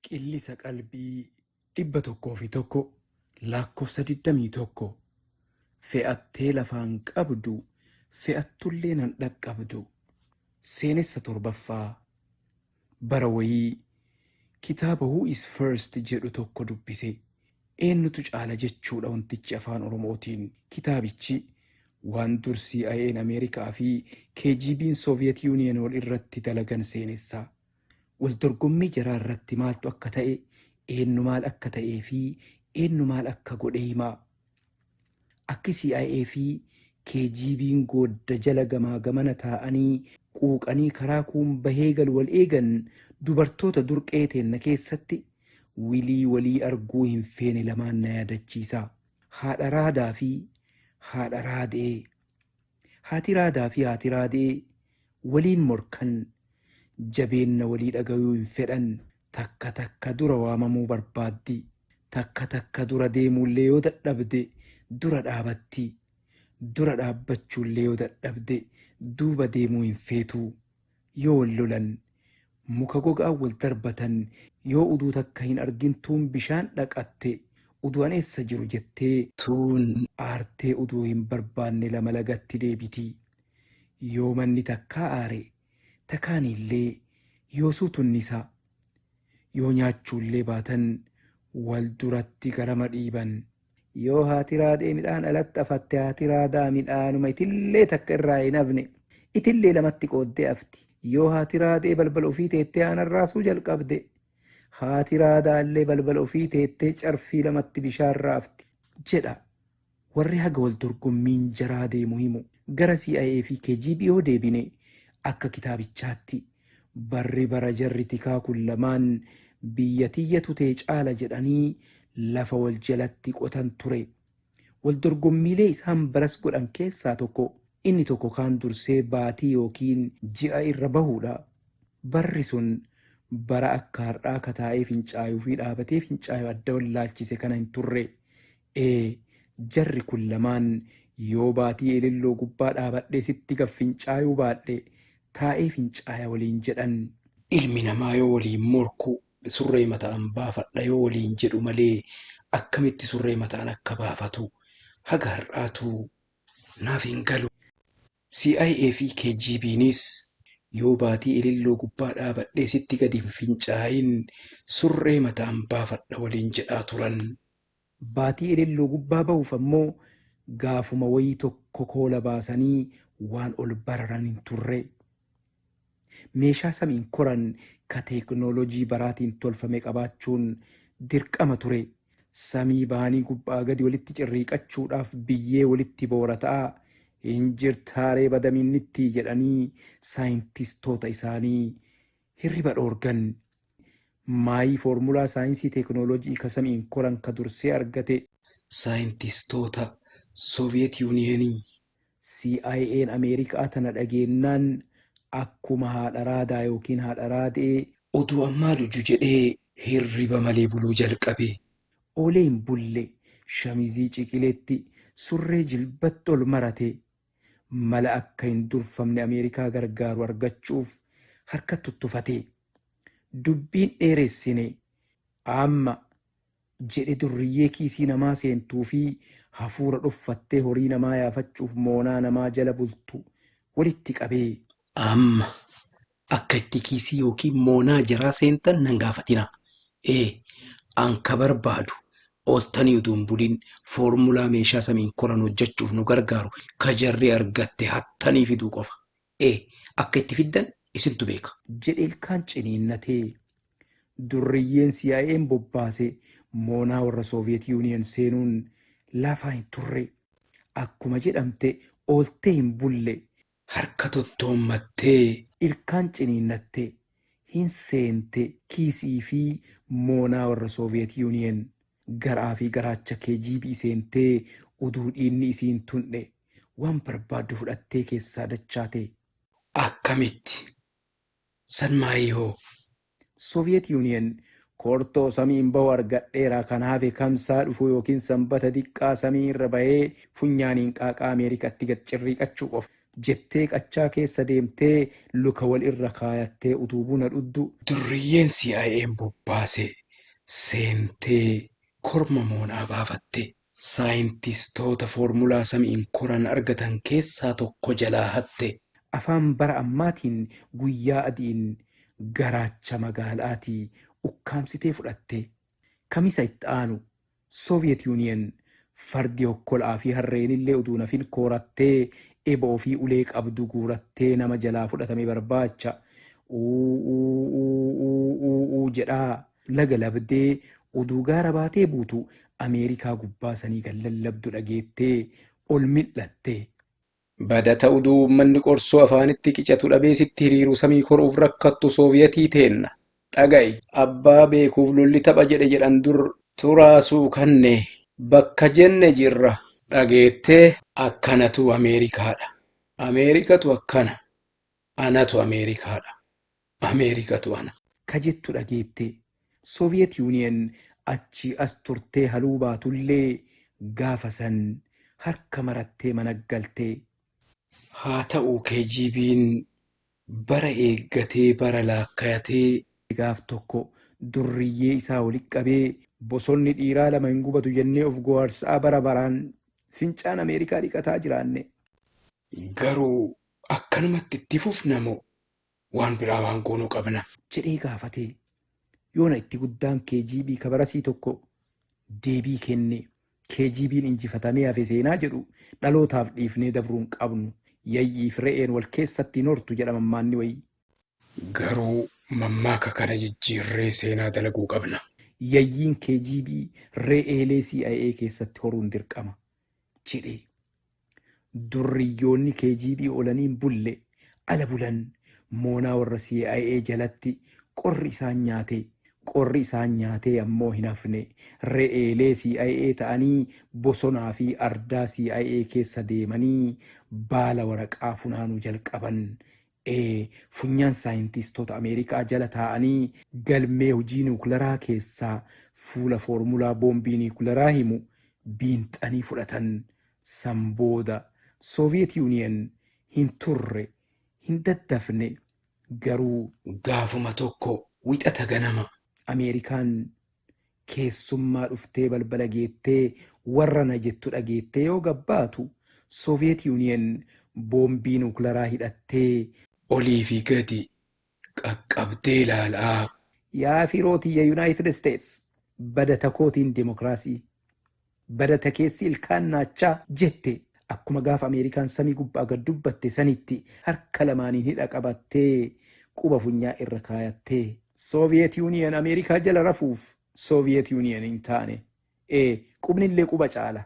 Qillisa qalbii 101 lakkoofsa 21 fe'attee lafaan qabdu fe'attullee nan dhaqqabdu. Seenessa 7ffaa bara wayii kitaaba Who is First jedhu tokko dubbise. Eenyutu caala jechuudha wantichi afaan Oromootiin. Kitaabichi waan dur CIA'n Ameerikaa fi KGB'n Soviet Union wal irratti dalagan seenessaa. Wal dorgommii jaraa irratti maaltu akka ta'e, eenyu maal akka ta'ee fi eenyu maal akka godhe himaa. Akki CIA fi KGB'n goodda jala gamaa gamana taa'anii quuqanii karaa kuun bahee galu wal eegan dubartoota durqee teenna keessatti wilii walii arguu hin feene lamaan na yaadachiisa. Haadha raadaa fi haadha raadee. Haati raadaa fi haati raadee waliin morkan jabeenna walii dhagayuu hin fedhan. Takka takka dura waamamuu barbaaddi. Takka takka dura deemuullee yoo dadhabde dura dhaabatti. Dura dhaabbachuullee yoo dadhabde duuba deemuu hin feetu. Yoo wal lolan muka gogaa wal darbatan yoo uduu takka hin argintuun bishaan dhaqatte uduun eessa jiru jettee tuun aartee uduu hin barbaanne lama lagatti deebiti. Yoo manni takkaa aare takaanillee yoo suutunnisa. Yoo nyaachuullee baatan wal duratti garama dhiiban. Yoo haati raadee midhaan alatti afatte haati raadaa midhaanuma itillee takka irraa hin hafne itillee lamatti qooddee afti. Yoo haati raadee balbala ofii teettee aanarraasuu jalqabde haati raadaallee balbala ofii teettee carfii lamatti bishaan raafti jedha. Warri haga wal dorgommiin jaraa deemu himu. Gara CIA fi KGB yoo deebine akka kitaabichaatti barri bara jarri tikaa kun lamaan biyya tiyyatu ta'e caala jedhanii lafa wal jalatti qotan ture. Wal dorgommiilee isaan baras godhan keessaa tokko inni tokko kaan dursee baatii yookiin ji'a irra bahuudha. Barri sun bara akka har'aa kataa'ee fincaayuu fi dhaabatee fincaayuu adda wallaalchise kana hin turre. Jarri kun lamaan yoo baatii elelloo gubbaa dhaabadhee sitti gaf fincaayuu baadhe taa'ee fincaaya waliin jedhan. Ilmi namaa yoo waliin morku surree mataan baafadha yoo waliin jedhu malee akkamitti surree mataan akka baafatu haga har'aatu naaf hin galu. CIA fi KGB'nis yoo baatii elelloo gubbaa dhaabadhee sitti gadi hin fincaayin surree mataan baafadha waliin jedhaa turan. Baatii elelloo gubbaa bahuuf ammoo gaafuma wayii tokko koola baasanii waan ol bararan hin turre. Meeshaa samiin koran ka teeknoolojii baraatiin tolfame qabaachuun dirqama ture. Samii bahanii gubbaa gadi walitti cirriiqachuudhaaf biyyee walitti boorataa hin jirtaaree badamiinnitti jedhanii saayintistoota isaanii hirriba dhoorgan. Maayii foormulaa saayinsii teeknoolojii ka samiin koran ka dursee argate saayintistoota Soviet Yuuniyeenii. CIA'n Ameerikaa tana dhageennaan akkuma haadha raadaa yookiin haadha raadee oduu ammaa luju jedhee hirriba malee buluu jalqabe. Oolee hin bulle shamizii ciqileetti surree jilbatti ol marate mala akka hin durfamne Ameerikaa gargaaru argachuuf harka tuttufate. Dubbiin dheeressine amma jedhe durriyyee kiisii namaa seentuu fi hafuura dhuffattee horii namaa yaafachuuf moonaa namaa jala bultu walitti qabee. Amma akka itti kiisii yookiin moonaa jaraa seentan nan gaafatina. Anka barbaadu ooltanii utuu hin buliin foormulaa meeshaa samiin koran hojjechuuf nu gargaaru ka jarri argatte hattanii fiduu qofa. Akka itti fiddan isintu beeka. Jedhe ilkaan ciniinnatee durriyyeen CIA'n bobbaase moonaa warra Soviet Union seenuun lafaa hin turre. Akkuma jedhamte ooltee hin bulle. Harka tottoommattee ilkaan ciniinnatte hin seente kiisii fi moonaa warra Soviet Union. Garaa fi garaacha KGB seentee uduu dhiinni isiin tunne waan barbaaddu fudhattee keessaa dachaate. Akkamitti? San maayoo? Soviet Union kortoo samiin bahu argadheera kanaaf kamsaa dhufu yookiin sanbata diqqaa samii irra bahee funyaaniin qaaqaa Ameerikaatti gad cirriiqachuu qofa jettee qachaa keessa deemtee luka wal irra kaayattee utuu buna dhuddu. Durriyyeen CIA'n bobbaase seentee korma moonaa baafatte. Saayintistoota foormulaa samiin koran argatan keessaa tokko jalaa hatte. Afaan bara ammaatiin guyyaa adiin garaacha magaalaatii ukkaamsitee fudhatte. Kamisa itti aanu Soviet Union fardi hokkolaa fi harreenillee utuu nafin koorattee eboo fi ulee qabdu guurattee nama jalaa fudhatame barbaacha jedhaa laga labdee uduu gaara baatee buutu Ameerikaa gubbaa sanii kan lallabdu dhageettee ol mil'atte. Badata uduu uummanni qorsoo afaanitti qicatu dhabee sitti hiriiruu samii koruuf rakkattu Sooviyetii teenna. Dhaga'i abbaa beekuuf lolli tapha jedhe jedhan dur turaasuu kanne bakka jenne jirra. Dhageettee akkanatu Ameerikaadha. Ameerikatu akkana. Anatu Ameerikaadha. Ameerikatu ana. Kajettu dhageette Soviet Union achi as turtee haluu baatullee gaafa san harka marattee managgaltee. Haa ta'uu KGB'n bara eeggatee bara laakkayatee gaaf tokko durriyyee isaa walitti qabee bosonni dhiiraa lama hin gubatu jennee of gowaarsaa bara baraan fincaan Ameerikaa dhiqataa jiraanne. Garuu akkanumatti itti fufnamoo waan biraa waan goonuu qabna jedhee gaafatee. Yoona itti guddaan KGB kabarasii tokko deebii kenne. KGB'n injifatamee hafe seenaa jedhu dhalootaaf dhiifnee dabruun qabnu. Yayyiif re'een wal keessatti nortu jedha mammaanni wayii. Garuu mammaaka kana jijjiirree seenaa dalaguu qabna. Yayyiin KGB re'eelee CIA keessatti horuun dirqama jedhe. Durriyyoonni KGB olaniin bulle ala bulan moonaa warra CIA jalatti qorri isaan nyaatee ammoo hin hafne re'eelee CIA ta'anii bosonaa fi ardaa CIA keessa deemanii baala waraqaa funaanuu jalqaban. Funyaan saayintistoota Ameerikaa jala taa'anii galmee hojii niwukilaraa keessaa fuula foormulaa boombii niwukilaraa himu biinxanii fudhatan. San booda Soviet Union hin turre hin daddafne. Garuu gaafuma tokko wixata ganama Ameerikaan keessummaa dhuftee balbala geettee warra na jettu dhageettee yoo gabbaatu Soviet Union boombii niwukilaraa hidhattee olii fi gadi qaqqabdee ilaalaa. Yaa firootiyya United States badata kootiin dimokiraasii badata keessi ilkaan naachaa jette. Akkuma gaafa Ameerikaan samii gubbaa gad dubbatte sanitti harka lamaaniin hidha qabattee quba funyaa irra kaayattee. Soviet Union Ameerikaa jala rafuuf Soviet Union hin taane. Qubnillee quba caala.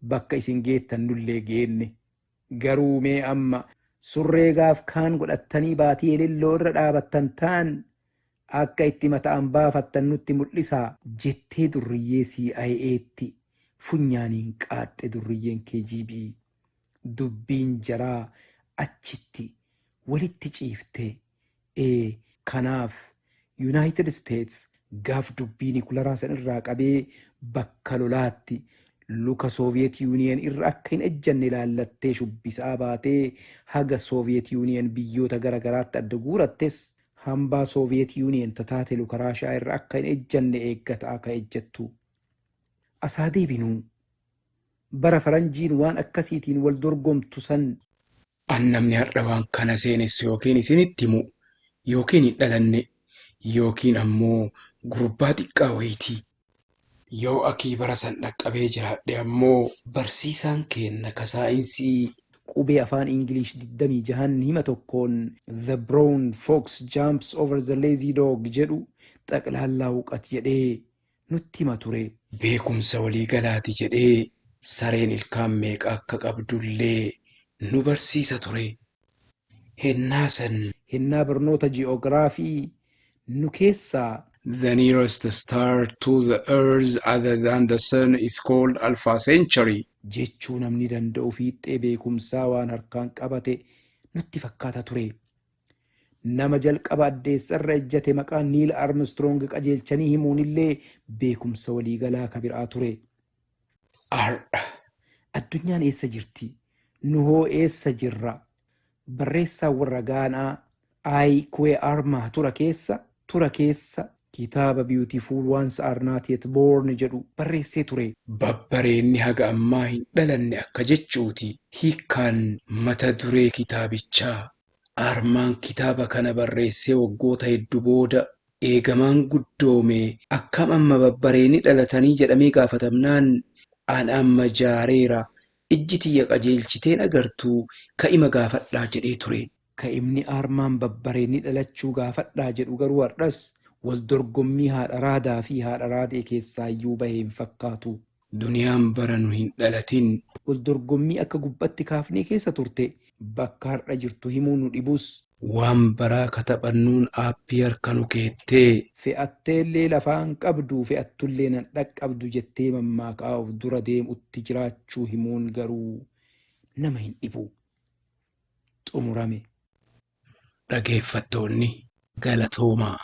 Bakka isin geettan nullee geenne. Garuu mee amma surree gaaf kaan godhattanii baatii elelloo irra dhaabattan taan akka itti mata'an baafattan nutti mul'isaa jettee durriyyee CIA'tti funyaaniin qaaxxe durriyyeen KGB. Dubbiin jaraa achitti walitti ciiftee. Kanaaf United States gaaf dubbii niwukilaraa san irraa qabee bakka lolaatti luka Soviet Union irra akka hin ejjanne ilaallattee shubbisaa baatee haga Soviet Union biyyoota garagaraatti adda guurattes hambaa Soviet Union tataate luka Raashaa irra akka hin ejjanne eeggata akka ejjattu. Asaa deebinuu bara faranjiin waan akkasiitiin wal dorgomtu san. Annamni har'a waan kana seenessu yookiin isinitti himu yookiin hin dhalanne yookiin ammoo gurbaa xiqqaa wayitii. Yoo akii bara san dhaqqabee jiraadhe ammoo barsiisaan keenna ka saayinsii qubee afaan Ingilish 26 hima tokkoon The Brown Fox Jumps Over the Lazy Dog jedhu xaqlaallaa huqat jedhee nutti hima ture. Beekumsa walii galaati jedhee sareen ilkaan meeqa akka qabdullee nu barsiisa ture. Hennaa barnoota ji'oogiraafii nu keessaa. The nearest star to the earth other than the sun is called Alpha Centauri. Jechuu namni danda'u fiixee beekumsaa waan harkaan qabate nutti fakkaata ture. Nama jalqaba addeessarra ejjate maqaan Niil Armstrong qajeelchanii himuunillee beekumsa waliigalaa ka biraa ture. Addunyaan eessa jirti? Nu hoo eessa jirra? Barreessaa warra Gaanaa I. Kwe Armaa tura keessa kitaaba Beautiful Once Are Not Yet Born jedhu barreessee ture. Babbareenni haga ammaa hin dhalanne akka jechuuti hiikkaan mata duree kitaabichaa. Armaan kitaaba kana barreessee waggoota hedduu booda eegamaan guddoome akkam amma babbareenni dhalatanii jedhamee gaafatamnaan an amma jaareera ijji tiyya qajeelchiteen agartuu ka'ima gaafadhaa jedhee ture. Ka'imni armaan babbareenni dhalachuu gaafadhaa jedhu garuu hardhas wal dorgommii haadha raadaa fi haadha raadee keessaayyuu bahee hin fakkaatu. Duniyaan bara nu hin dhalatin wal dorgommii akka gubbatti kaafnee keessa turte bakka har'a jirtu himuu nu dhibus. Waan baraa kataphannuun aappii harka nu keettee fe'atteellee lafaan qabdu fe'attullee nan dhaqqabdu jettee mammaaka'aa of dura deemutti jiraachuu himuun garuu nama hin dhibu. Xumurame. Dhageeffattoonni galatoomaa.